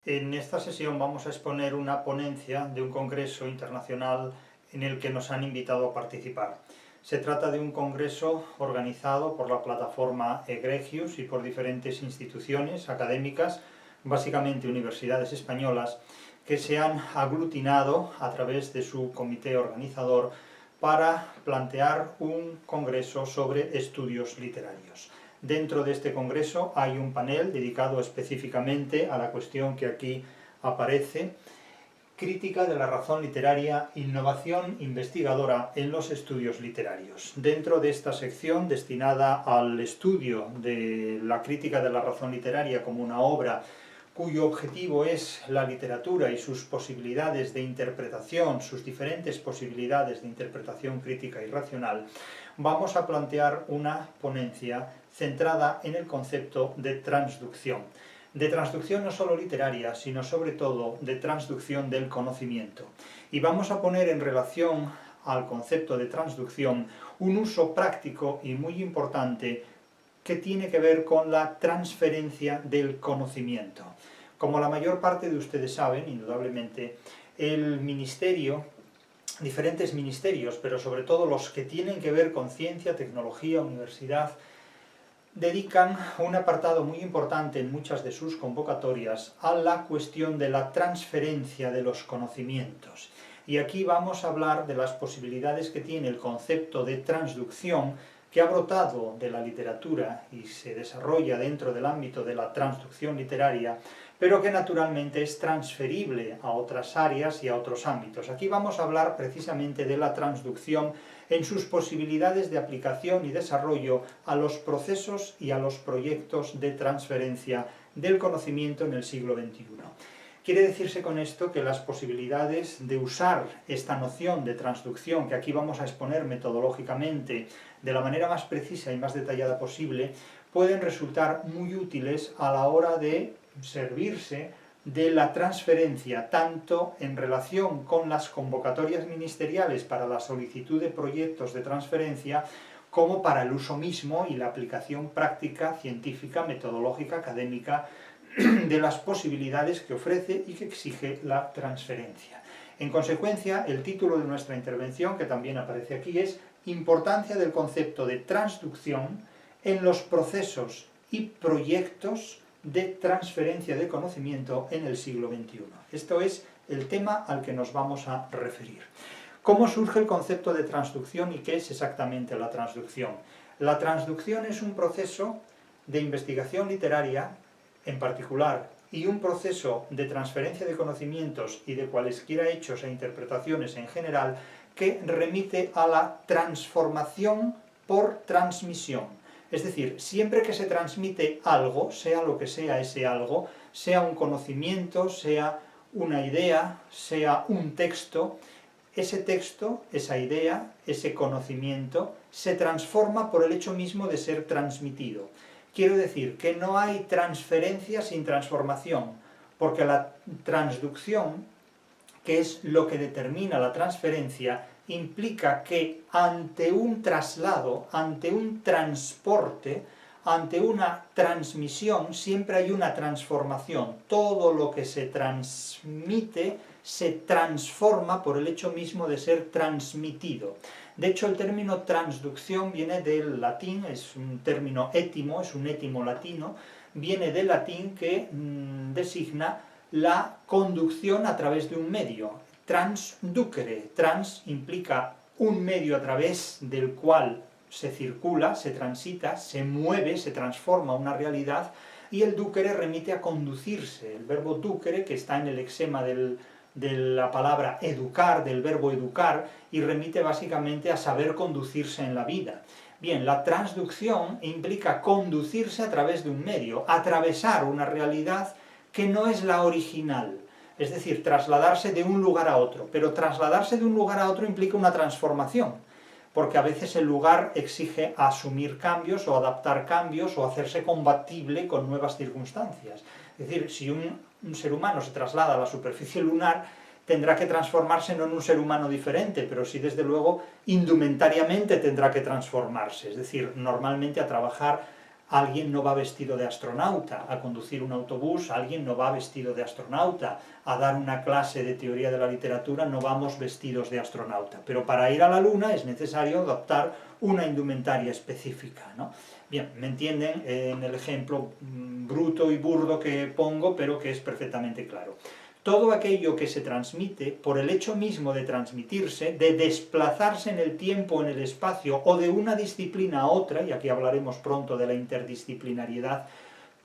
En esta sesión vamos a exponer una ponencia de un congreso internacional en el que nos han invitado a participar. Se trata de un congreso organizado por la plataforma Egregius y por diferentes instituciones académicas, básicamente universidades españolas, que se han aglutinado a través de su comité organizador para plantear un congreso sobre estudios literarios. Dentro de este congreso hay un panel dedicado específicamente a la cuestión que aquí aparece: crítica de la razón literaria, innovación investigadora en los estudios literarios. Dentro de esta sección destinada al estudio de la crítica de la razón literaria como una obra cuyo objetivo es la literatura y sus posibilidades de interpretación, sus diferentes posibilidades de interpretación crítica y racional, vamos a plantear una ponencia centrada en el concepto de transducción. De transducción no solo literaria, sino sobre todo de transducción del conocimiento. Y vamos a poner en relación al concepto de transducción un uso práctico y muy importante que tiene que ver con la transferencia del conocimiento. Como la mayor parte de ustedes saben, indudablemente, el ministerio, diferentes ministerios, pero sobre todo los que tienen que ver con ciencia, tecnología, universidad, dedican un apartado muy importante en muchas de sus convocatorias a la cuestión de la transferencia de los conocimientos. Y aquí vamos a hablar de las posibilidades que tiene el concepto de transducción, que ha brotado de la literatura y se desarrolla dentro del ámbito de la transducción literaria, pero que naturalmente es transferible a otras áreas y a otros ámbitos. Aquí vamos a hablar precisamente de la transducción en sus posibilidades de aplicación y desarrollo a los procesos y a los proyectos de transferencia del conocimiento en el siglo XXI. Quiere decirse con esto que las posibilidades de usar esta noción de transducción, que aquí vamos a exponer metodológicamente de la manera más precisa y más detallada posible, pueden resultar muy útiles a la hora de servirse de la transferencia, tanto en relación con las convocatorias ministeriales para la solicitud de proyectos de transferencia, como para el uso mismo y la aplicación práctica, científica, metodológica, académica, de las posibilidades que ofrece y que exige la transferencia. En consecuencia, el título de nuestra intervención, que también aparece aquí, es Importancia del concepto de transducción en los procesos y proyectos de transferencia de conocimiento en el siglo XXI. Esto es el tema al que nos vamos a referir. ¿Cómo surge el concepto de transducción y qué es exactamente la transducción? La transducción es un proceso de investigación literaria en particular y un proceso de transferencia de conocimientos y de cualesquiera hechos e interpretaciones en general que remite a la transformación por transmisión. Es decir, siempre que se transmite algo, sea lo que sea ese algo, sea un conocimiento, sea una idea, sea un texto, esa idea, ese conocimiento, se transforma por el hecho mismo de ser transmitido. Quiero decir que no hay transferencia sin transformación, porque la transducción, que es lo que determina la transferencia, implica que ante un traslado, ante un transporte, ante una transmisión, siempre hay una transformación. Todo lo que se transmite se transforma por el hecho mismo de ser transmitido. De hecho, el término transducción viene del latín, es un término étimo, es un étimo latino, viene del latín que designa la conducción a través de un medio. Transducere, trans implica un medio a través del cual se circula, se transita, se mueve, se transforma una realidad, y el ducere remite a conducirse. El verbo ducere, que está en el lexema de la palabra educar, del verbo educar, y remite básicamente a saber conducirse en la vida. Bien, la transducción implica conducirse a través de un medio, atravesar una realidad que no es la original, es decir, trasladarse de un lugar a otro, pero trasladarse de un lugar a otro implica una transformación, porque a veces el lugar exige asumir cambios o adaptar cambios o hacerse compatible con nuevas circunstancias. Es decir, si un ser humano se traslada a la superficie lunar, tendrá que transformarse no en un ser humano diferente, pero sí desde luego indumentariamente tendrá que transformarse, es decir, normalmente a trabajar alguien no va vestido de astronauta a conducir un autobús, alguien no va vestido de astronauta a dar una clase de teoría de la literatura, no vamos vestidos de astronauta. Pero para ir a la Luna es necesario adoptar una indumentaria específica, ¿no? Bien, me entienden en el ejemplo bruto y burdo que pongo, pero que es perfectamente claro. Todo aquello que se transmite, por el hecho mismo de transmitirse, de desplazarse en el tiempo o en el espacio, o de una disciplina a otra, y aquí hablaremos pronto de la interdisciplinariedad,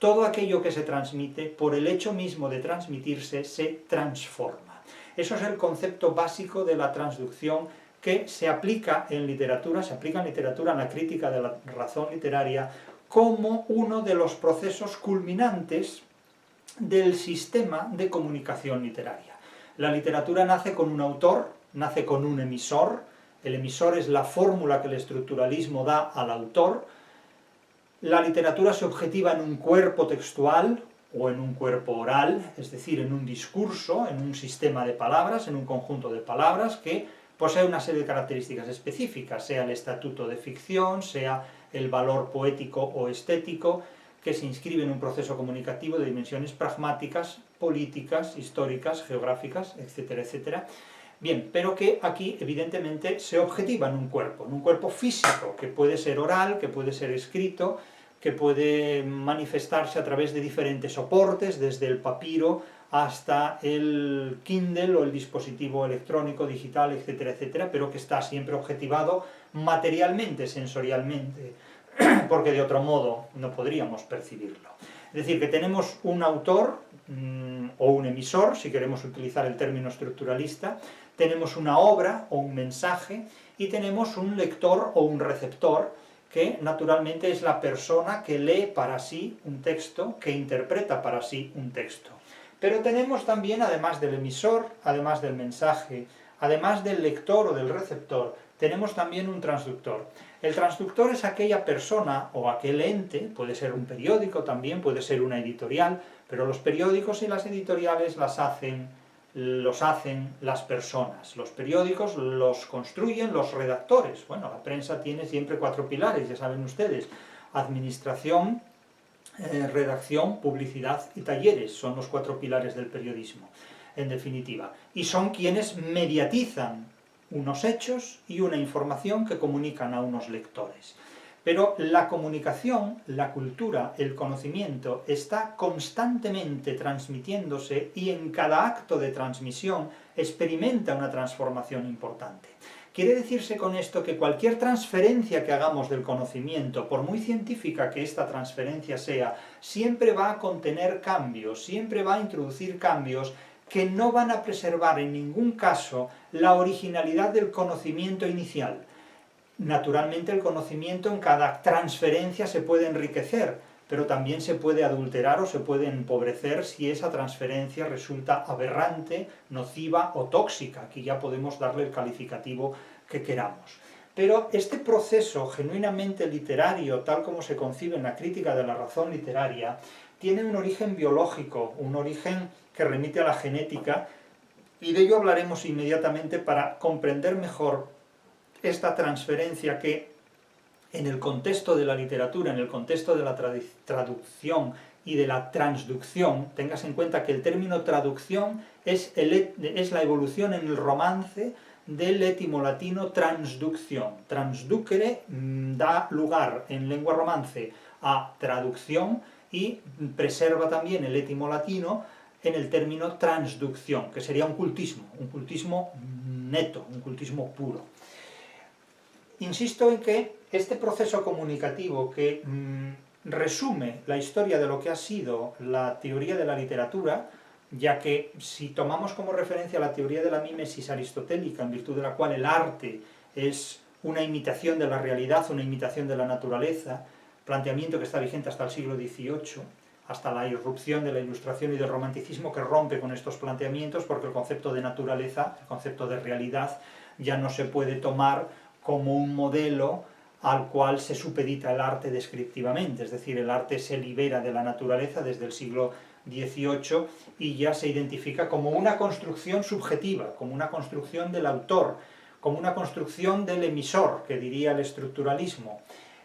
todo aquello que se transmite, por el hecho mismo de transmitirse, se transforma. Eso es el concepto básico de la transducción que se aplica en literatura, en la crítica de la razón literaria, como uno de los procesos culminantes del sistema de comunicación literaria. La literatura nace con un autor, nace con un emisor, el emisor es la fórmula que el estructuralismo da al autor. La literatura se objetiva en un cuerpo textual o en un cuerpo oral, es decir, en un discurso, en un sistema de palabras, en un conjunto de palabras que posee una serie de características específicas, sea el estatuto de ficción, sea el valor poético o estético, que se inscribe en un proceso comunicativo de dimensiones pragmáticas, políticas, históricas, geográficas, etcétera, etcétera. Bien, pero que aquí evidentemente se objetiva en un cuerpo físico, que puede ser oral, que puede ser escrito, que puede manifestarse a través de diferentes soportes, desde el papiro hasta el Kindle o el dispositivo electrónico, digital, etcétera, etcétera, pero que está siempre objetivado materialmente, sensorialmente, porque de otro modo no podríamos percibirlo. Es decir, que tenemos un autor o un emisor, si queremos utilizar el término estructuralista, tenemos una obra o un mensaje, y tenemos un lector o un receptor, que naturalmente es la persona que lee para sí un texto, que interpreta para sí un texto. Pero tenemos también, además del emisor, además del mensaje, además del lector o del receptor, tenemos también un transductor. El transductor es aquella persona o aquel ente, puede ser un periódico también, puede ser una editorial, pero los periódicos y las editoriales los hacen las personas. Los periódicos los construyen los redactores. Bueno, la prensa tiene siempre 4 pilares, ya saben ustedes: administración, redacción, publicidad y talleres. Son los 4 pilares del periodismo, en definitiva. Y son quienes mediatizan unos hechos y una información que comunican a unos lectores. Pero la comunicación, la cultura, el conocimiento está constantemente transmitiéndose, y en cada acto de transmisión experimenta una transformación importante. Quiere decirse con esto que cualquier transferencia que hagamos del conocimiento, por muy científica que esta transferencia sea, siempre va a contener cambios, siempre va a introducir cambios que no van a preservar en ningún caso la originalidad del conocimiento inicial. Naturalmente el conocimiento en cada transferencia se puede enriquecer, pero también se puede adulterar o se puede empobrecer si esa transferencia resulta aberrante, nociva o tóxica. Aquí ya podemos darle el calificativo que queramos. Pero este proceso genuinamente literario, tal como se concibe en la crítica de la razón literaria, tiene un origen biológico, un origen que remite a la genética, y de ello hablaremos inmediatamente para comprender mejor esta transferencia que, en el contexto de la literatura, en el contexto de la traducción y de la transducción, tengas en cuenta que el término traducción es la evolución en el romance del etimollatino transducción. Transducere da lugar en lengua romance a traducción, y preserva también el etimollatino en el término transducción, que sería un cultismo neto, un cultismo puro. Insisto en que este proceso comunicativo que resume la historia de lo que ha sido la teoría de la literatura, ya que si tomamos como referencia la teoría de la mímesis aristotélica, en virtud de la cual el arte es una imitación de la realidad, una imitación de la naturaleza, planteamiento que está vigente hasta el siglo XVIII, hasta la irrupción de la Ilustración y del Romanticismo, que rompe con estos planteamientos, porque el concepto de naturaleza, el concepto de realidad, ya no se puede tomar como un modelo al cual se supedita el arte descriptivamente, es decir, el arte se libera de la naturaleza desde el siglo XVIII y ya se identifica como una construcción subjetiva, como una construcción del autor, como una construcción del emisor, que diría el estructuralismo.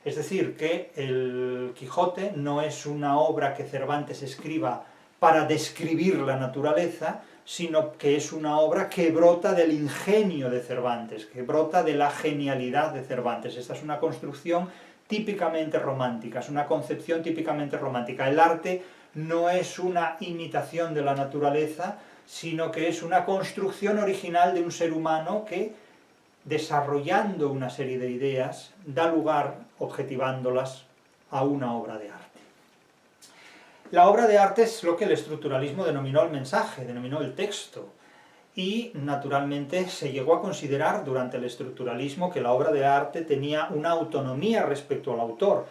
Es decir, que el Quijote no es una obra que Cervantes escriba para describir la naturaleza, sino que es una obra que brota del ingenio de Cervantes, que brota de la genialidad de Cervantes. Esta es una construcción típicamente romántica, es una concepción típicamente romántica. El arte no es una imitación de la naturaleza, sino que es una construcción original de un ser humano que, desarrollando una serie de ideas, da lugar, objetivándolas, a una obra de arte. La obra de arte es lo que el estructuralismo denominó el mensaje, denominó el texto, y naturalmente se llegó a considerar durante el estructuralismo que la obra de arte tenía una autonomía respecto al autor.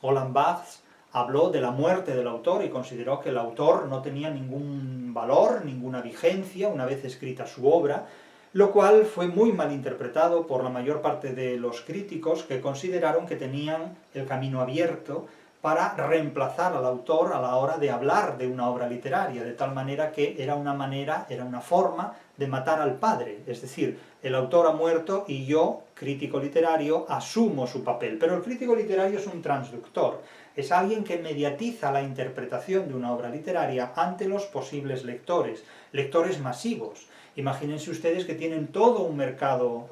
Roland Barthes habló de la muerte del autor y consideró que el autor no tenía ningún valor, ninguna vigencia una vez escrita su obra, lo cual fue muy mal interpretado por la mayor parte de los críticos, que consideraron que tenían el camino abierto para reemplazar al autor a la hora de hablar de una obra literaria, de tal manera que era una forma de matar al padre, es decir, el autor ha muerto y yo, crítico literario, asumo su papel. Pero el crítico literario es un transductor, es alguien que mediatiza la interpretación de una obra literaria ante los posibles lectores, lectores masivos. Imagínense ustedes que tienen todo un mercado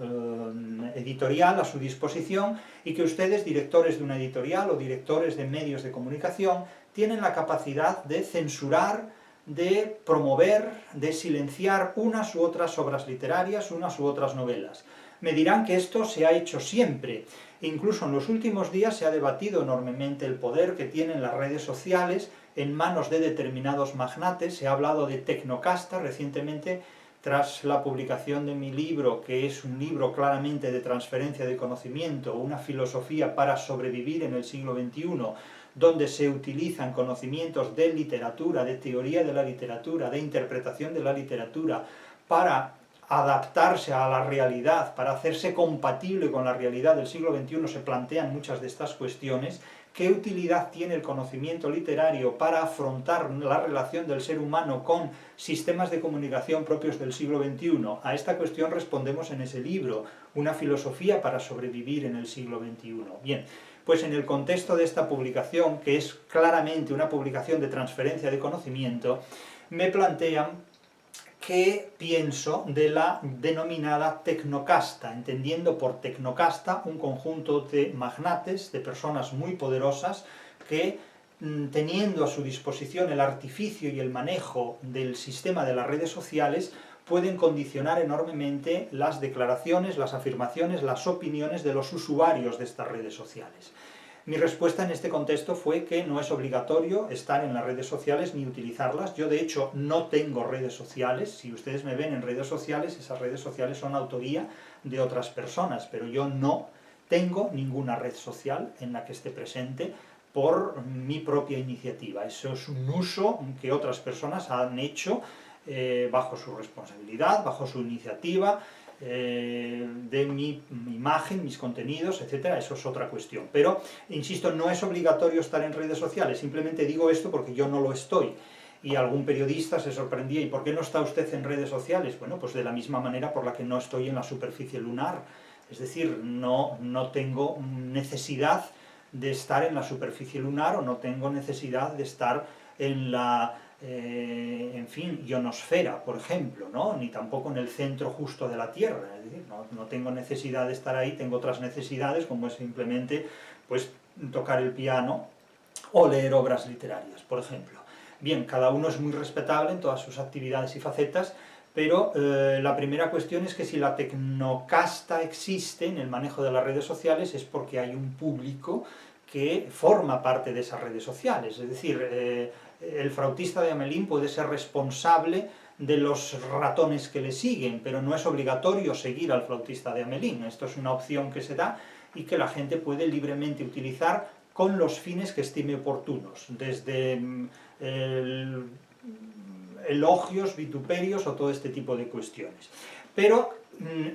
editorial a su disposición y que ustedes, directores de una editorial o directores de medios de comunicación, tienen la capacidad de censurar, de promover, de silenciar unas u otras obras literarias, unas u otras novelas. Me dirán que esto se ha hecho siempre. Incluso en los últimos días se ha debatido enormemente el poder que tienen las redes sociales en manos de determinados magnates. Se ha hablado de tecnocasta recientemente, tras la publicación de mi libro, que es un libro claramente de transferencia de conocimiento, una filosofía para sobrevivir en el siglo XXI, donde se utilizan conocimientos de literatura, de teoría de la literatura, de interpretación de la literatura, para adaptarse a la realidad, para hacerse compatible con la realidad del siglo XXI, se plantean muchas de estas cuestiones. ¿Qué utilidad tiene el conocimiento literario para afrontar la relación del ser humano con sistemas de comunicación propios del siglo XXI? A esta cuestión respondemos en ese libro, Una filosofía para sobrevivir en el siglo XXI. Bien, pues en el contexto de esta publicación, que es claramente una publicación de transferencia de conocimiento, me plantean qué pienso de la denominada tecnocasta, entendiendo por tecnocasta un conjunto de magnates, de personas muy poderosas, que teniendo a su disposición el artificio y el manejo del sistema de las redes sociales, pueden condicionar enormemente las declaraciones, las afirmaciones, las opiniones de los usuarios de estas redes sociales. Mi respuesta en este contexto fue que no es obligatorio estar en las redes sociales ni utilizarlas. Yo, de hecho, no tengo redes sociales. Si ustedes me ven en redes sociales, esas redes sociales son autoría de otras personas, pero yo no tengo ninguna red social en la que esté presente por mi propia iniciativa. Eso es un uso que otras personas han hecho bajo su responsabilidad, bajo su iniciativa, de mi imagen, mis contenidos, etcétera. Eso es otra cuestión. Pero, insisto, no es obligatorio estar en redes sociales, simplemente digo esto porque yo no lo estoy. Y algún periodista se sorprendía, ¿y por qué no está usted en redes sociales? Bueno, pues de la misma manera por la que no estoy en la superficie lunar. Es decir, no tengo necesidad de estar en la superficie lunar, o no tengo necesidad de estar en la ionosfera, por ejemplo, ¿no? Ni tampoco en el centro justo de la Tierra. Es decir, no tengo necesidad de estar ahí, tengo otras necesidades, como es simplemente pues, tocar el piano o leer obras literarias, por ejemplo. Bien, cada uno es muy respetable en todas sus actividades y facetas, pero la primera cuestión es que si la tecnocasta existe en el manejo de las redes sociales es porque hay un público que forma parte de esas redes sociales. Es decir, el flautista de Hamelín puede ser responsable de los ratones que le siguen, pero no es obligatorio seguir al flautista de Hamelín. Esto es una opción que se da y que la gente puede libremente utilizar con los fines que estime oportunos, desde elogios, vituperios o todo este tipo de cuestiones. Pero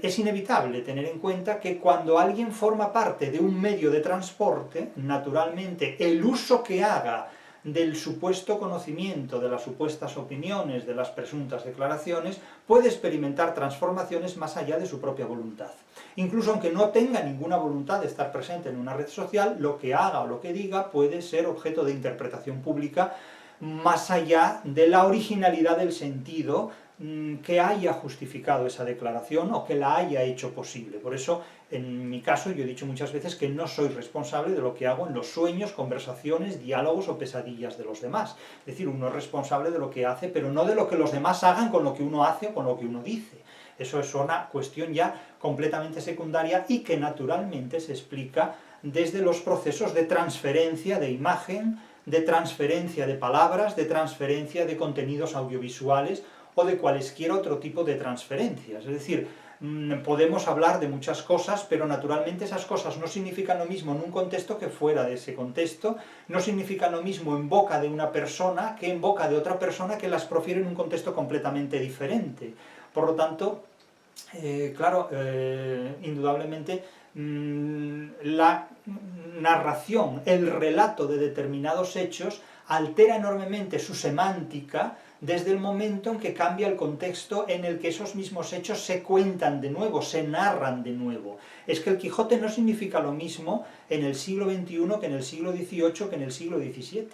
es inevitable tener en cuenta que cuando alguien forma parte de un medio de transporte, naturalmente el uso que haga del supuesto conocimiento, de las supuestas opiniones, de las presuntas declaraciones, puede experimentar transformaciones más allá de su propia voluntad. Incluso aunque no tenga ninguna voluntad de estar presente en una red social, lo que haga o lo que diga puede ser objeto de interpretación pública más allá de la originalidad del sentido que haya justificado esa declaración o que la haya hecho posible. Por eso, en mi caso, yo he dicho muchas veces que no soy responsable de lo que hago en los sueños, conversaciones, diálogos o pesadillas de los demás. Es decir, uno es responsable de lo que hace, pero no de lo que los demás hagan con lo que uno hace o con lo que uno dice. Eso es una cuestión ya completamente secundaria y que naturalmente se explica desde los procesos de transferencia de imagen, de transferencia de palabras, de transferencia de contenidos audiovisuales o de cualesquier otro tipo de transferencias. Es decir, podemos hablar de muchas cosas, pero naturalmente esas cosas no significan lo mismo en un contexto que fuera de ese contexto, no significan lo mismo en boca de una persona que en boca de otra persona que las profiere en un contexto completamente diferente. Por lo tanto, indudablemente, la narración, el relato de determinados hechos altera enormemente su semántica desde el momento en que cambia el contexto en el que esos mismos hechos se cuentan de nuevo, se narran de nuevo. Es que el Quijote no significa lo mismo en el siglo XXI que en el siglo XVIII que en el siglo XVII.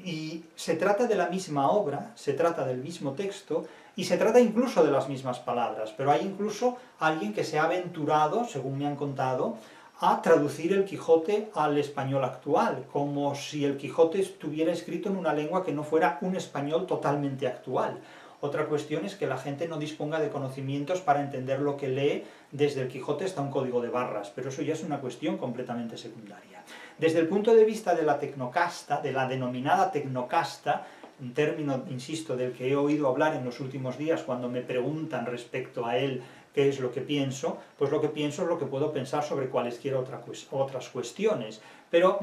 Y se trata de la misma obra, se trata del mismo texto, y se trata incluso de las mismas palabras, pero hay incluso alguien que se ha aventurado, según me han contado, a traducir el Quijote al español actual, como si el Quijote estuviera escrito en una lengua que no fuera un español totalmente actual. Otra cuestión es que la gente no disponga de conocimientos para entender lo que lee desde el Quijote hasta un código de barras, pero eso ya es una cuestión completamente secundaria. Desde el punto de vista de la tecnocasta, de la denominada tecnocasta, un término, insisto, del que he oído hablar en los últimos días cuando me preguntan respecto a él qué es lo que pienso, pues lo que pienso es lo que puedo pensar sobre cualesquiera otras cuestiones. Pero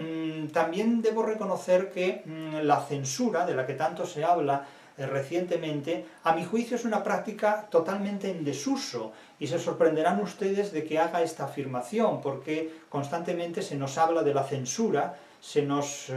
también debo reconocer que la censura, de la que tanto se habla recientemente, a mi juicio es una práctica totalmente en desuso, y se sorprenderán ustedes de que haga esta afirmación, porque constantemente se nos habla de la censura, se nos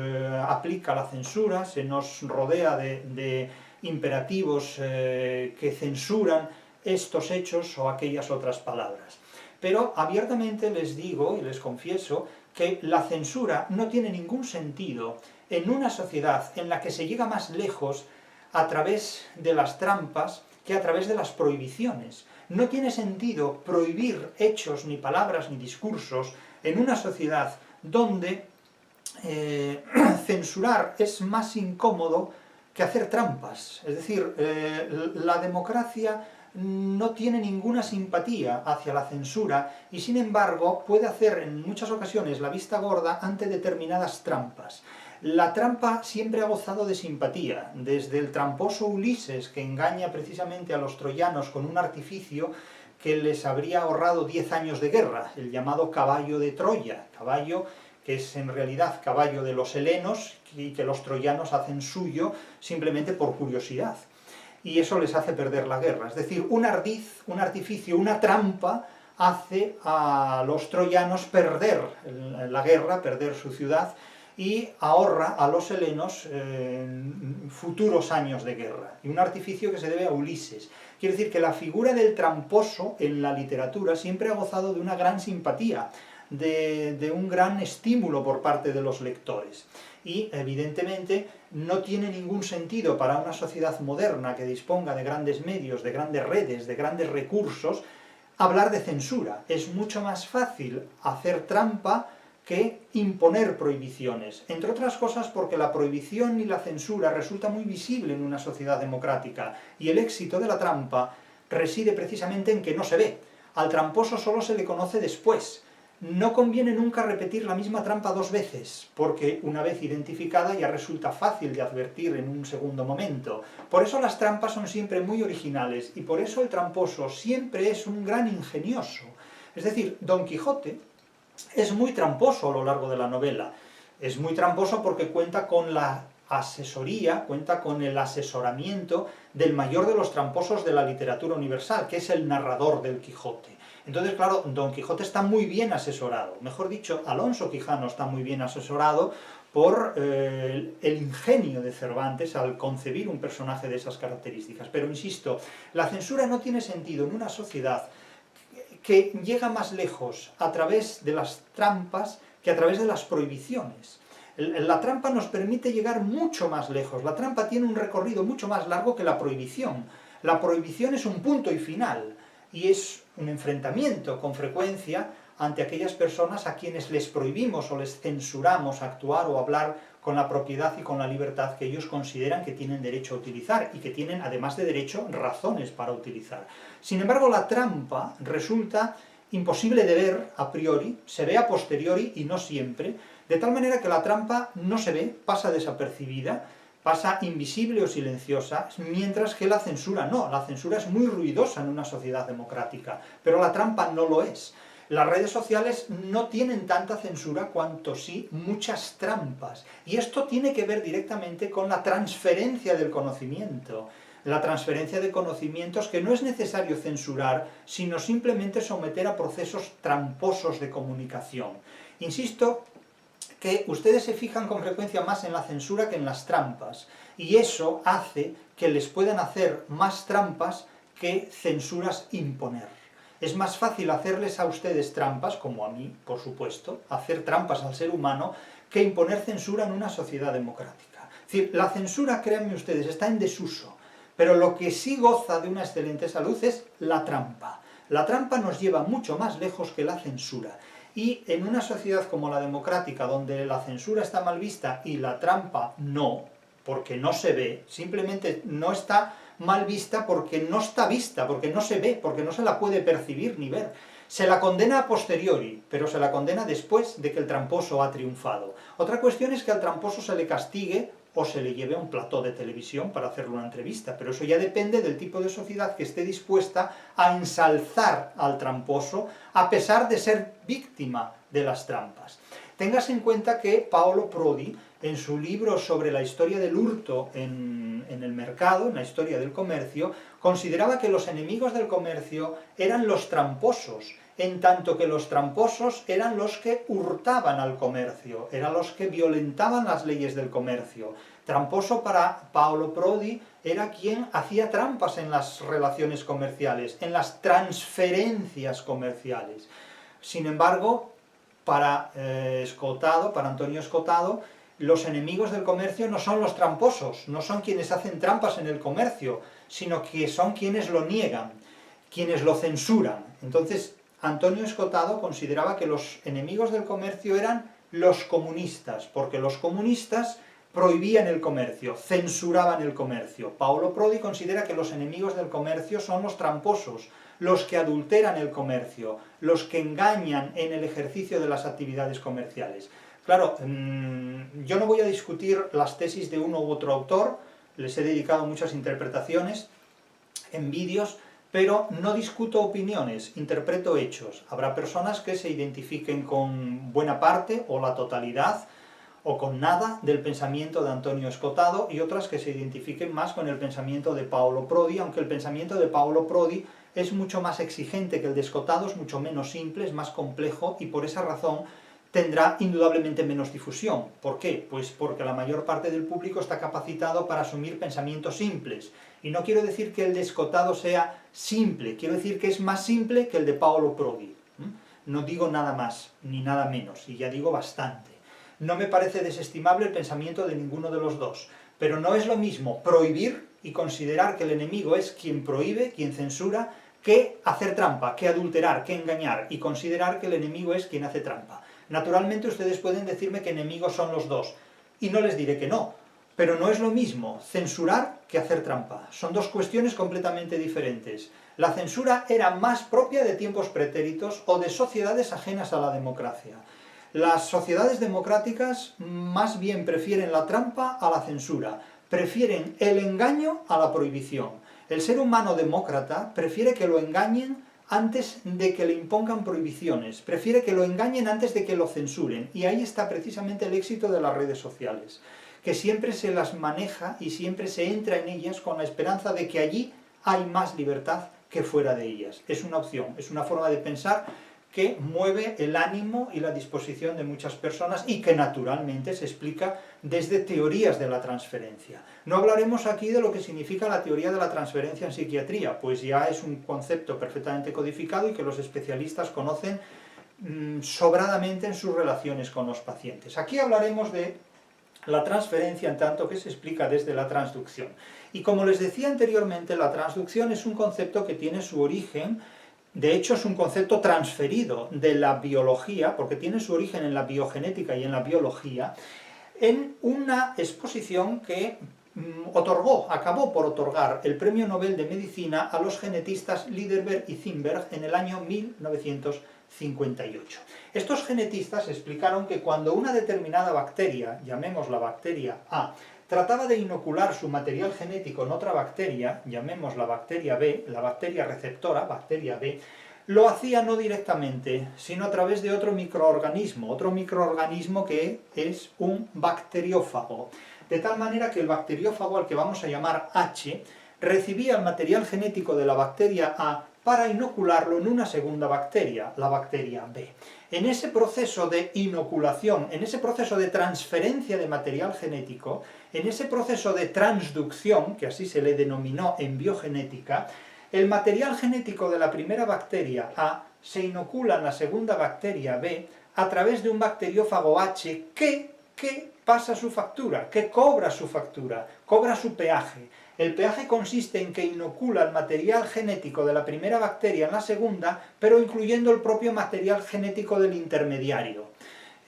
aplica la censura, se nos rodea de imperativos que censuran estos hechos o aquellas otras palabras. Pero abiertamente les digo y les confieso que la censura no tiene ningún sentido en una sociedad en la que se llega más lejos a través de las trampas que a través de las prohibiciones. No tiene sentido prohibir hechos, ni palabras, ni discursos en una sociedad donde censurar es más incómodo que hacer trampas. Es decir, la democracia no tiene ninguna simpatía hacia la censura y sin embargo puede hacer en muchas ocasiones la vista gorda ante determinadas trampas. La trampa siempre ha gozado de simpatía, desde el tramposo Ulises que engaña precisamente a los troyanos con un artificio que les habría ahorrado 10 años de guerra, el llamado caballo de Troya, caballo que es en realidad caballo de los helenos y que los troyanos hacen suyo simplemente por curiosidad. Y eso les hace perder la guerra. Es decir, un ardiz, un artificio, una trampa hace a los troyanos perder la guerra, perder su ciudad, y ahorra a los helenos futuros años de guerra. Y un artificio que se debe a Ulises. Quiere decir que la figura del tramposo en la literatura siempre ha gozado de una gran simpatía, de un gran estímulo por parte de los lectores. Y evidentemente no tiene ningún sentido para una sociedad moderna que disponga de grandes medios, de grandes redes, de grandes recursos, hablar de censura. Es mucho más fácil hacer trampa que imponer prohibiciones, entre otras cosas porque la prohibición y la censura resulta muy visible en una sociedad democrática, y el éxito de la trampa reside precisamente en que no se ve. Al tramposo solo se le conoce después. No conviene nunca repetir la misma trampa 2 veces, porque una vez identificada ya resulta fácil de advertir en un segundo momento. Por eso las trampas son siempre muy originales, y por eso el tramposo siempre es un gran ingenioso. Es decir, Don Quijote es muy tramposo a lo largo de la novela. Es muy tramposo porque cuenta con la asesoría, cuenta con el asesoramiento del mayor de los tramposos de la literatura universal, que es el narrador del Quijote. Entonces, claro, Don Quijote está muy bien asesorado, mejor dicho, Alonso Quijano está muy bien asesorado por el ingenio de Cervantes al concebir un personaje de esas características. Pero insisto, la censura no tiene sentido en una sociedad que llega más lejos a través de las trampas que a través de las prohibiciones. La trampa nos permite llegar mucho más lejos, la trampa tiene un recorrido mucho más largo que la prohibición. La prohibición es un punto y final, y es un enfrentamiento con frecuencia ante aquellas personas a quienes les prohibimos o les censuramos actuar o hablar con la propiedad y con la libertad que ellos consideran que tienen derecho a utilizar y que tienen, además de derecho, razones para utilizar. Sin embargo, la trampa resulta imposible de ver a priori, se ve a posteriori y no siempre, de tal manera que la trampa no se ve, pasa desapercibida, pasa invisible o silenciosa, mientras que la censura no. La censura es muy ruidosa en una sociedad democrática, pero la trampa no lo es. Las redes sociales no tienen tanta censura cuanto sí muchas trampas. Y esto tiene que ver directamente con la transferencia del conocimiento. La transferencia de conocimientos que no es necesario censurar, sino simplemente someter a procesos tramposos de comunicación. Insisto que ustedes se fijan con frecuencia más en la censura que en las trampas, y eso hace que les puedan hacer más trampas que censuras imponer. Es más fácil hacerles a ustedes trampas, como a mí, por supuesto, hacer trampas al ser humano, que imponer censura en una sociedad democrática. Es decir, la censura, créanme ustedes, está en desuso, pero lo que sí goza de una excelente salud es la trampa. La trampa nos lleva mucho más lejos que la censura. Y en una sociedad como la democrática, donde la censura está mal vista y la trampa no, porque no se ve, simplemente no está mal vista porque no está vista, porque no se ve, porque no se la puede percibir ni ver. Se la condena a posteriori, pero se la condena después de que el tramposo ha triunfado. Otra cuestión es que al tramposo se le castigue o se le lleve a un plató de televisión para hacerle una entrevista, pero eso ya depende del tipo de sociedad que esté dispuesta a ensalzar al tramposo a pesar de ser víctima de las trampas. Téngase en cuenta que Paolo Prodi, en su libro sobre la historia del hurto en el mercado, en la historia del comercio, consideraba que los enemigos del comercio eran los tramposos, en tanto que los tramposos eran los que hurtaban al comercio, eran los que violentaban las leyes del comercio. Tramposo para Paolo Prodi era quien hacía trampas en las relaciones comerciales, en las transferencias comerciales. Sin embargo, para Antonio Escotado, los enemigos del comercio no son los tramposos, no son quienes hacen trampas en el comercio, sino que son quienes lo niegan, quienes lo censuran. Entonces, Antonio Escotado consideraba que los enemigos del comercio eran los comunistas, porque los comunistas prohibían el comercio, censuraban el comercio. Paolo Prodi considera que los enemigos del comercio son los tramposos, los que adulteran el comercio, los que engañan en el ejercicio de las actividades comerciales. Claro, yo no voy a discutir las tesis de uno u otro autor, les he dedicado muchas interpretaciones en vídeos, pero no discuto opiniones, interpreto hechos. Habrá personas que se identifiquen con buena parte o la totalidad o con nada del pensamiento de Antonio Escotado y otras que se identifiquen más con el pensamiento de Paolo Prodi, aunque el pensamiento de Paolo Prodi es mucho más exigente que el de Escotado, es mucho menos simple, es más complejo y por esa razón tendrá indudablemente menos difusión. ¿Por qué? Pues porque la mayor parte del público está capacitado para asumir pensamientos simples. Y no quiero decir que el de Escotado sea simple, quiero decir que es más simple que el de Paolo Prodi. No digo nada más, ni nada menos, y ya digo bastante. No me parece desestimable el pensamiento de ninguno de los dos, pero no es lo mismo prohibir y considerar que el enemigo es quien prohíbe, quien censura, que hacer trampa, que adulterar, que engañar, y considerar que el enemigo es quien hace trampa. Naturalmente ustedes pueden decirme que enemigos son los dos, y no les diré que no, pero no es lo mismo censurar que hacer trampa. Son dos cuestiones completamente diferentes. La censura era más propia de tiempos pretéritos o de sociedades ajenas a la democracia. Las sociedades democráticas más bien prefieren la trampa a la censura, prefieren el engaño a la prohibición. El ser humano demócrata prefiere que lo engañen antes de que le impongan prohibiciones, prefiere que lo engañen antes de que lo censuren, y ahí está precisamente el éxito de las redes sociales, que siempre se las maneja y siempre se entra en ellas con la esperanza de que allí hay más libertad que fuera de ellas. Es una opción, es una forma de pensar que mueve el ánimo y la disposición de muchas personas y que naturalmente se explica desde teorías de la transferencia. No hablaremos aquí de lo que significa la teoría de la transferencia en psiquiatría, pues ya es un concepto perfectamente codificado y que los especialistas conocen sobradamente en sus relaciones con los pacientes. Aquí hablaremos de la transferencia en tanto que se explica desde la transducción. Y como les decía anteriormente, la transducción es un concepto que tiene su origen, de hecho es un concepto transferido de la biología, porque tiene su origen en la biogenética y en la biología, en una exposición que acabó por otorgar el Premio Nobel de Medicina a los genetistas Liederberg y Zimberg en el año 1958. Estos genetistas explicaron que cuando una determinada bacteria, llamémosla bacteria A, trataba de inocular su material genético en otra bacteria, llamémosla bacteria B, la bacteria receptora, bacteria B, lo hacía no directamente, sino a través de otro microorganismo que es un bacteriófago. De tal manera que el bacteriófago, al que vamos a llamar H, recibía el material genético de la bacteria A para inocularlo en una segunda bacteria, la bacteria B. En ese proceso de inoculación, en ese proceso de transferencia de material genético, en ese proceso de transducción, que así se le denominó en biogenética, el material genético de la primera bacteria A se inocula en la segunda bacteria B a través de un bacteriófago H que pasa su factura, que cobra su factura, cobra su peaje. El peaje consiste en que inocula el material genético de la primera bacteria en la segunda, pero incluyendo el propio material genético del intermediario.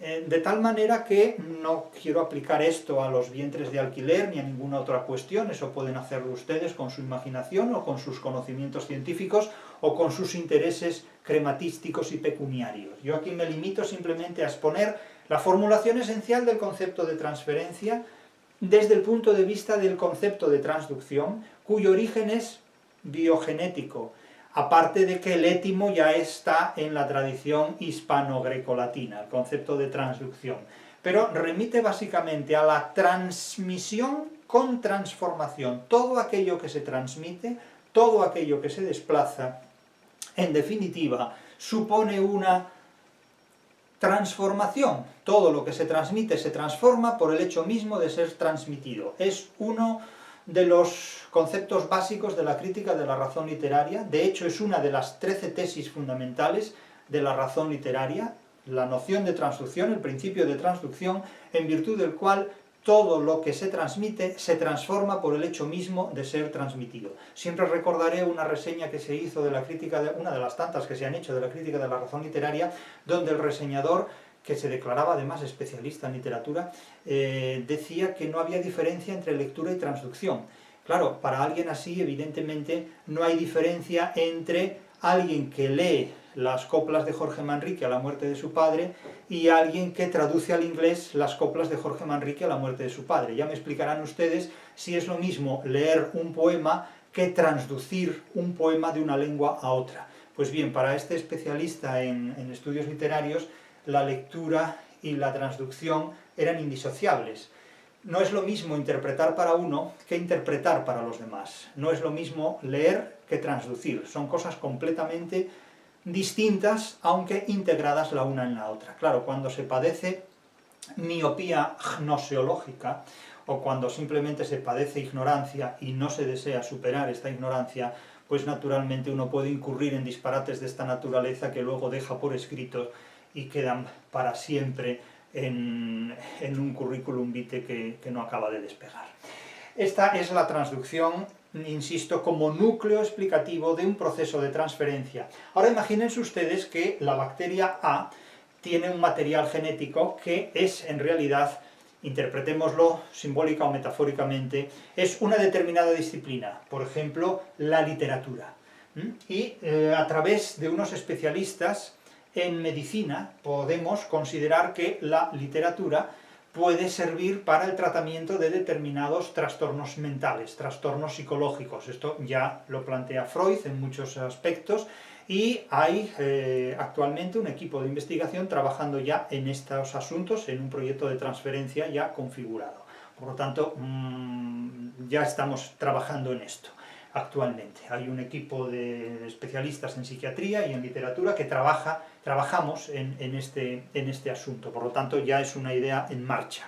De tal manera que no quiero aplicar esto a los vientres de alquiler ni a ninguna otra cuestión, eso pueden hacerlo ustedes con su imaginación o con sus conocimientos científicos o con sus intereses crematísticos y pecuniarios. Yo aquí me limito simplemente a exponer la formulación esencial del concepto de transferencia desde el punto de vista del concepto de transducción, cuyo origen es biogenético, aparte de que el étimo ya está en la tradición hispano-grecolatina, el concepto de transducción. Pero remite básicamente a la transmisión con transformación. Todo aquello que se transmite, todo aquello que se desplaza, en definitiva, supone una transformación. Todo lo que se transmite se transforma por el hecho mismo de ser transmitido. Es uno de los conceptos básicos de la crítica de la razón literaria. De hecho, es una de las 13 tesis fundamentales de la razón literaria, la noción de transducción, el principio de transducción, en virtud del cual todo lo que se transmite se transforma por el hecho mismo de ser transmitido. Siempre recordaré una reseña que se hizo de la crítica, una de las tantas que se han hecho de la crítica de la razón literaria, donde el reseñador, que se declaraba además especialista en literatura, decía que no había diferencia entre lectura y transducción. Claro, para alguien así, evidentemente, no hay diferencia entre alguien que lee las coplas de Jorge Manrique a la muerte de su padre y alguien que traduce al inglés las coplas de Jorge Manrique a la muerte de su padre. Ya me explicarán ustedes si es lo mismo leer un poema que transducir un poema de una lengua a otra. Pues bien, para este especialista en estudios literarios, la lectura y la transducción eran indisociables. No es lo mismo interpretar para uno que interpretar para los demás. No es lo mismo leer que transducir. Son cosas completamente distintas, aunque integradas la una en la otra. Claro, cuando se padece miopía gnoseológica, o cuando simplemente se padece ignorancia y no se desea superar esta ignorancia, pues naturalmente uno puede incurrir en disparates de esta naturaleza que luego deja por escrito y quedan para siempre en un currículum vitae que no acaba de despegar. Esta es la transducción, insisto, como núcleo explicativo de un proceso de transferencia. Ahora imagínense ustedes que la bacteria A tiene un material genético que es, en realidad, interpretémoslo simbólica o metafóricamente, es una determinada disciplina, por ejemplo, la literatura. Y a través de unos especialistas en medicina podemos considerar que la literatura puede servir para el tratamiento de determinados trastornos mentales, trastornos psicológicos. Esto ya lo plantea Freud en muchos aspectos y hay actualmente un equipo de investigación trabajando ya en estos asuntos, en un proyecto de transferencia ya configurado. Por lo tanto, ya estamos trabajando en esto. actualmente. Hay un equipo de especialistas en psiquiatría y en literatura que trabajamos en este asunto, por lo tanto ya es una idea en marcha.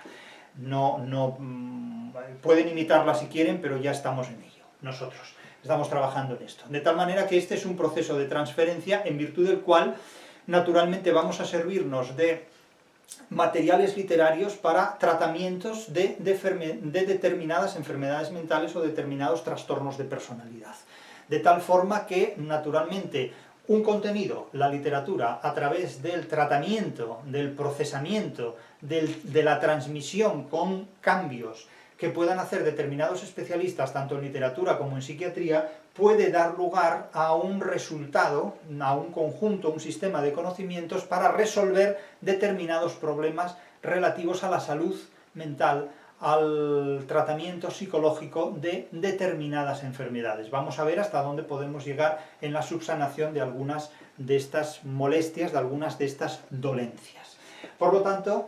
Pueden imitarla si quieren, pero ya estamos en ello, nosotros estamos trabajando en esto. De tal manera que este es un proceso de transferencia en virtud del cual naturalmente vamos a servirnos de materiales literarios para tratamientos de determinadas enfermedades mentales o determinados trastornos de personalidad. De tal forma que, naturalmente, un contenido, la literatura, a través del tratamiento, del procesamiento, de la transmisión con cambios que puedan hacer determinados especialistas, tanto en literatura como en psiquiatría, puede dar lugar a un resultado, a un conjunto, un sistema de conocimientos para resolver determinados problemas relativos a la salud mental, al tratamiento psicológico de determinadas enfermedades. Vamos a ver hasta dónde podemos llegar en la subsanación de algunas de estas molestias, de algunas de estas dolencias. Por lo tanto,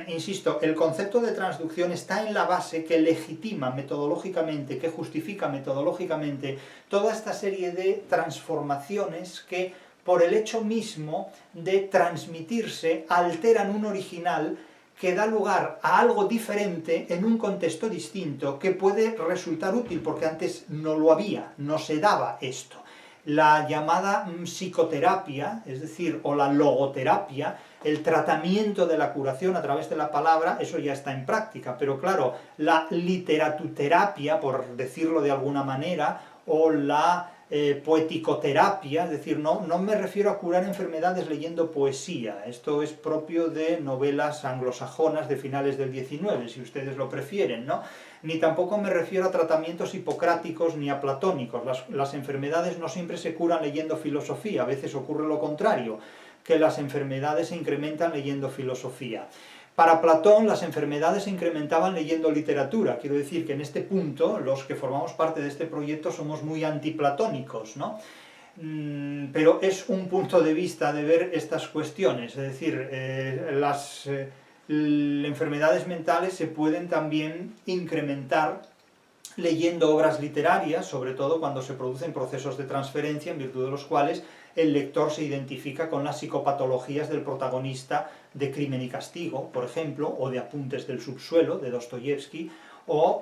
insisto, el concepto de transducción está en la base que legitima metodológicamente, que justifica metodológicamente toda esta serie de transformaciones que, por el hecho mismo de transmitirse, alteran un original que da lugar a algo diferente en un contexto distinto, que puede resultar útil, porque antes no lo había, no se daba esto. La llamada psicoterapia, es decir, o la logoterapia, el tratamiento de la curación a través de la palabra, eso ya está en práctica, pero claro, la literatuterapia, por decirlo de alguna manera, o la poeticoterapia, es decir, no me refiero a curar enfermedades leyendo poesía, esto es propio de novelas anglosajonas de finales del XIX, si ustedes lo prefieren, ¿no? Ni tampoco me refiero a tratamientos hipocráticos ni a platónicos. Las enfermedades no siempre se curan leyendo filosofía, a veces ocurre lo contrario, que las enfermedades se incrementan leyendo filosofía. Para Platón las enfermedades se incrementaban leyendo literatura, quiero decir que en este punto los que formamos parte de este proyecto somos muy antiplatónicos, ¿no? Pero es un punto de vista de ver estas cuestiones, es decir, las enfermedades mentales se pueden también incrementar leyendo obras literarias, sobre todo cuando se producen procesos de transferencia en virtud de los cuales el lector se identifica con las psicopatologías del protagonista de Crimen y Castigo, por ejemplo, o de Apuntes del subsuelo, de Dostoyevsky, o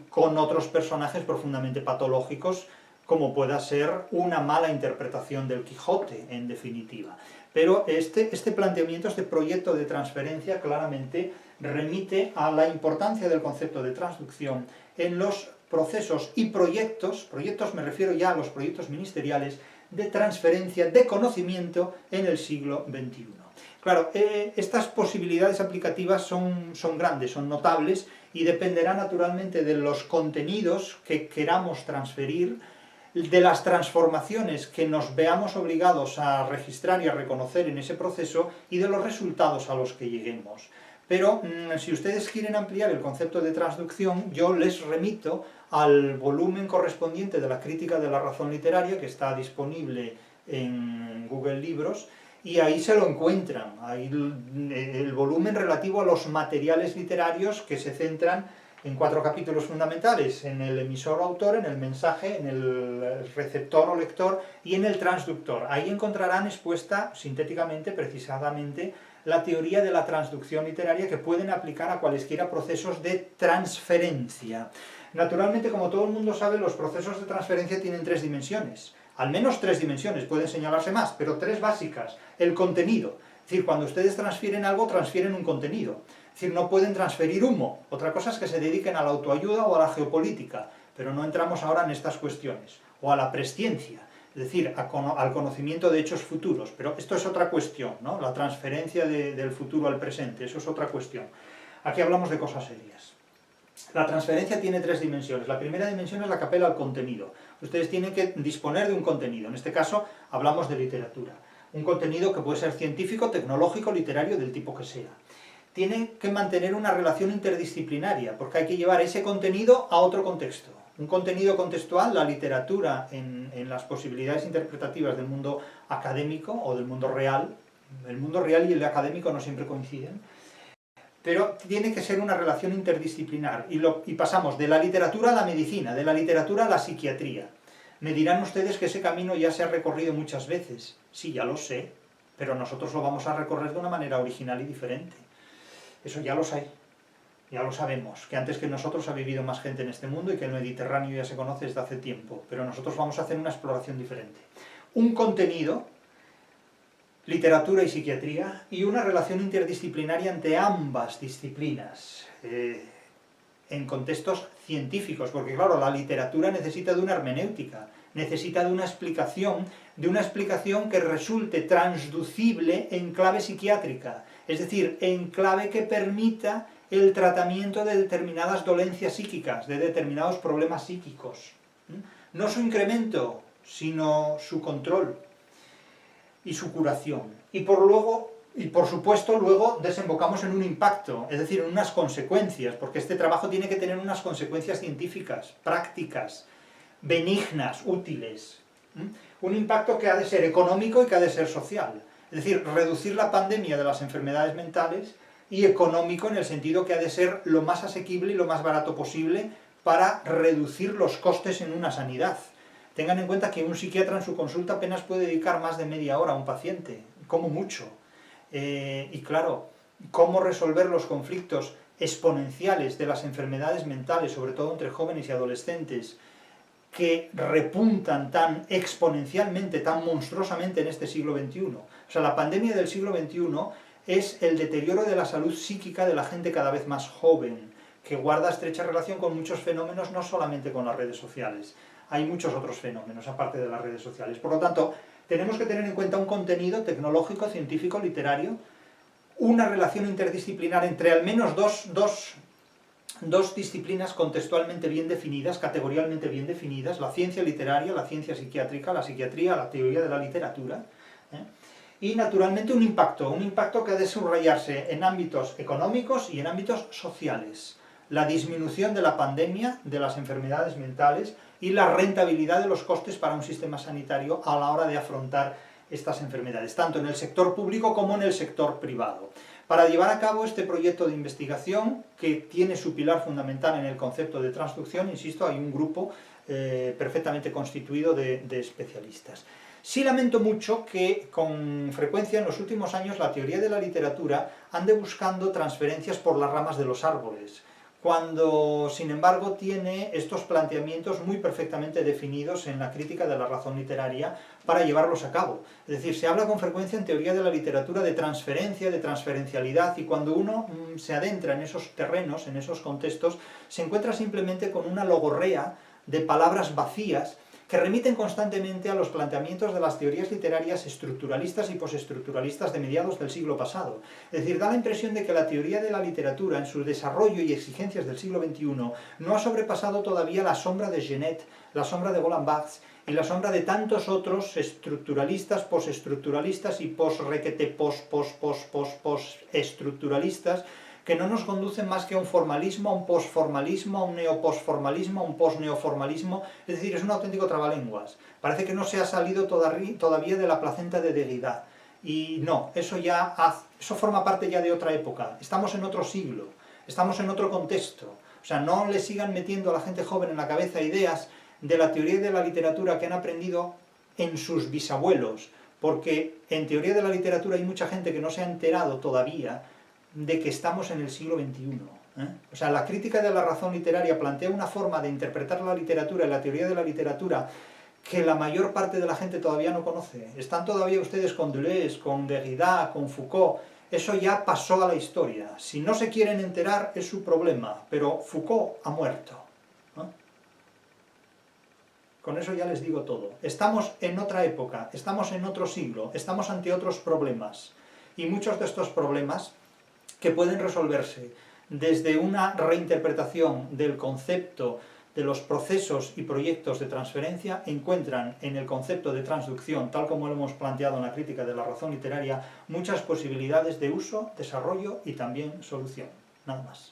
con otros personajes profundamente patológicos, como pueda ser una mala interpretación del Quijote, en definitiva. Pero este planteamiento, este proyecto de transferencia, claramente remite a la importancia del concepto de transducción en los procesos y proyectos me refiero ya a los proyectos ministeriales, de transferencia de conocimiento en el siglo XXI. Claro, estas posibilidades aplicativas son grandes, son notables, y dependerá naturalmente de los contenidos que queramos transferir, de las transformaciones que nos veamos obligados a registrar y a reconocer en ese proceso, y de los resultados a los que lleguemos. Pero si ustedes quieren ampliar el concepto de transducción, yo les remito al volumen correspondiente de la Crítica de la Razón Literaria, que está disponible en Google Libros, y ahí se lo encuentran, ahí el volumen relativo a los materiales literarios que se centran en 4 capítulos fundamentales: en el emisor o autor, en el mensaje, en el receptor o lector y en el transductor. Ahí encontrarán expuesta sintéticamente, precisamente, la teoría de la transducción literaria que pueden aplicar a cualesquiera procesos de transferencia. Naturalmente, como todo el mundo sabe, los procesos de transferencia tienen 3 dimensiones. Al menos 3 dimensiones, pueden señalarse más, pero 3 básicas. El contenido, es decir, cuando ustedes transfieren algo, transfieren un contenido. Es decir, no pueden transferir humo. Otra cosa es que se dediquen a la autoayuda o a la geopolítica, pero no entramos ahora en estas cuestiones. O a la presciencia, es decir, al conocimiento de hechos futuros. Pero esto es otra cuestión, ¿no? La transferencia del futuro al presente, eso es otra cuestión. Aquí hablamos de cosas serias. La transferencia tiene 3 dimensiones. La primera dimensión es la que apela al contenido. Ustedes tienen que disponer de un contenido. En este caso, hablamos de literatura. Un contenido que puede ser científico, tecnológico, literario, del tipo que sea. Tienen que mantener una relación interdisciplinaria, porque hay que llevar ese contenido a otro contexto. Un contenido contextual, la literatura en las posibilidades interpretativas del mundo académico o del mundo real. El mundo real y el académico no siempre coinciden. Pero tiene que ser una relación interdisciplinar, y pasamos de la literatura a la medicina, de la literatura a la psiquiatría. Me dirán ustedes que ese camino ya se ha recorrido muchas veces. Sí, ya lo sé, pero nosotros lo vamos a recorrer de una manera original y diferente. Eso ya lo sé, ya lo sabemos, que antes que nosotros ha vivido más gente en este mundo y que el Mediterráneo ya se conoce desde hace tiempo, pero nosotros vamos a hacer una exploración diferente. Un contenido, literatura y psiquiatría, y una relación interdisciplinaria entre ambas disciplinas, en contextos científicos, porque claro, la literatura necesita de una hermenéutica, necesita de una explicación que resulte transducible en clave psiquiátrica, es decir, en clave que permita el tratamiento de determinadas dolencias psíquicas, de determinados problemas psíquicos. No su incremento, sino su control y su curación. Y por supuesto luego desembocamos en un impacto, es decir, en unas consecuencias, porque este trabajo tiene que tener unas consecuencias científicas, prácticas, benignas, útiles. Un impacto que ha de ser económico y que ha de ser social. Es decir, reducir la pandemia de las enfermedades mentales, y económico en el sentido que ha de ser lo más asequible y lo más barato posible para reducir los costes en una sanidad. Tengan en cuenta que un psiquiatra en su consulta apenas puede dedicar más de media hora a un paciente, como mucho. Y claro, cómo resolver los conflictos exponenciales de las enfermedades mentales, sobre todo entre jóvenes y adolescentes, que repuntan tan exponencialmente, tan monstruosamente en este siglo XXI. O sea, la pandemia del siglo XXI es el deterioro de la salud psíquica de la gente cada vez más joven, que guarda estrecha relación con muchos fenómenos, no solamente con las redes sociales. Hay muchos otros fenómenos, aparte de las redes sociales. Por lo tanto, tenemos que tener en cuenta un contenido tecnológico, científico, literario, una relación interdisciplinar entre al menos dos disciplinas contextualmente bien definidas, categorialmente bien definidas, la ciencia literaria, la ciencia psiquiátrica, la psiquiatría, la teoría de la literatura, y naturalmente un impacto que ha de subrayarse en ámbitos económicos y en ámbitos sociales. La disminución de la pandemia, de las enfermedades mentales y la rentabilidad de los costes para un sistema sanitario a la hora de afrontar estas enfermedades, tanto en el sector público como en el sector privado. Para llevar a cabo este proyecto de investigación, que tiene su pilar fundamental en el concepto de transducción, insisto, hay un grupo perfectamente constituido de especialistas. Sí lamento mucho que con frecuencia en los últimos años la teoría de la literatura ande buscando transferencias por las ramas de los árboles, cuando sin embargo tiene estos planteamientos muy perfectamente definidos en la crítica de la razón literaria para llevarlos a cabo. Es decir, se habla con frecuencia en teoría de la literatura de transferencia, de transferencialidad, y cuando uno se adentra en esos terrenos, en esos contextos, se encuentra simplemente con una logorrea de palabras vacías que remiten constantemente a los planteamientos de las teorías literarias estructuralistas y postestructuralistas de mediados del siglo pasado. Es decir, da la impresión de que la teoría de la literatura, en su desarrollo y exigencias del siglo XXI, no ha sobrepasado todavía la sombra de Genet, la sombra de Roland Barthes y la sombra de tantos otros estructuralistas, postestructuralistas y postestructuralistas que no nos conducen más que a un formalismo, a un posformalismo, a un neopostformalismo, a un posneoformalismo, es decir, es un auténtico trabalenguas. Parece que no se ha salido todavía de la placenta de Derrida. Y no, eso forma parte ya de otra época. Estamos en otro siglo, estamos en otro contexto. O sea, no le sigan metiendo a la gente joven en la cabeza ideas de la teoría de la literatura que han aprendido en sus bisabuelos, porque en teoría de la literatura hay mucha gente que no se ha enterado todavía de que estamos en el siglo XXI. O sea, la crítica de la razón literaria plantea una forma de interpretar la literatura y la teoría de la literatura que la mayor parte de la gente todavía no conoce. Están todavía ustedes con Deleuze, con Derrida, con Foucault. Eso ya pasó a la historia. Si no se quieren enterar es su problema, pero Foucault ha muerto. Con eso ya les digo todo. Estamos en otra época, estamos en otro siglo, estamos ante otros problemas. Y muchos de estos problemas que pueden resolverse desde una reinterpretación del concepto de los procesos y proyectos de transferencia, encuentran en el concepto de transducción, tal como lo hemos planteado en la crítica de la razón literaria, muchas posibilidades de uso, desarrollo y también solución. Nada más.